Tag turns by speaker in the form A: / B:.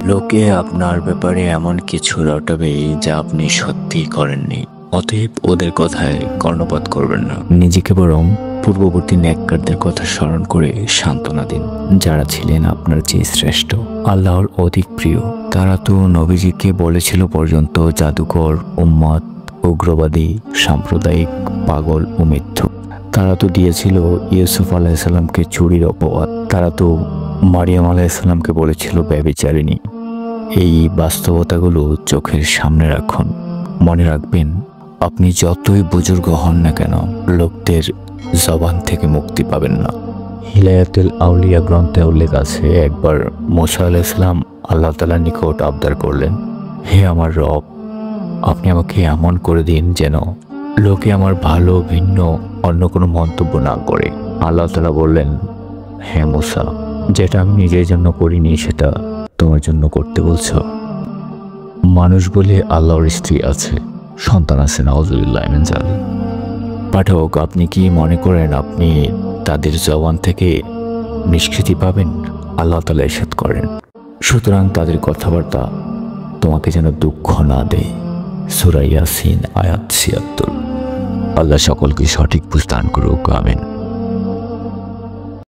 A: লোকে আপনার ব্যাপারে এমন কিছু রটাবে যা আপনি সত্যিই করেননি। অতএব ওদের কথায় কর্ণপাত করবেন না, নিজেকে বরং পূর্ববর্তী নেককারদের কথা স্মরণ করে সান্ত্বনা দিন, যারা ছিলেন আপনার চেয়ে শ্রেষ্ঠ, আল্লাহর অধিক প্রিয়। তারা তো নবীজিকে বলেছিল পর্যন্ত জাদুকর, উম্মাদ, উগ্রবাদী, সাম্প্রদায়িক, পাগল ও মিথ্যুক। তারা তো দিয়েছিল ইউসুফ আলাইসাল্লামকে চুরির অপবাদ। তারা তো মারিয়াম আলাইসাল্লামকে বলেছিল ব্যভিচারিণী। এই বাস্তবতাগুলো চোখের সামনে রাখুন। মনে রাখবেন, আপনি যতই বুজুর্গ হন না কেন, লোকদের জবান থেকে মুক্তি পাবেন না। হিলায়াতুল আউলিয়া গ্রন্থে উল্লেখ আছে, একবার মুসা আলাইহিসসালাম আল্লাহ তাআলার নিকট আবদার করলেন, হে আমার রব, আপনি আমাকে এমন করে দিন যেন লোকে আমার ভালো ভিন্ন অন্য কোনো মন্তব্য না করে। আল্লাহ তাআলা বললেন, হে মুসা, যেটা আমি নিজের জন্য করিনি সেটা তোমার জন্য করতে বলছো? মানুষ বলে আল্লাহর স্ত্রী আছে, সন্তান আছে, নাউজুবিল্লাহ মিন যালিক। পাঠক, আপনি কি মনে করেন আপনি তাদের জবান থেকে নিষ্কৃতি পাবেন? আল্লাহ তাআলা ইরশাদ করেন, সুতরাং তাদের কথাবার্তা তোমাকে যেন দুঃখ না দেয়। সূরা ইয়াসিন আয়াত ৭৬। আল্লাহ সকলকে সঠিক বুঝ দান করুক, আমিন।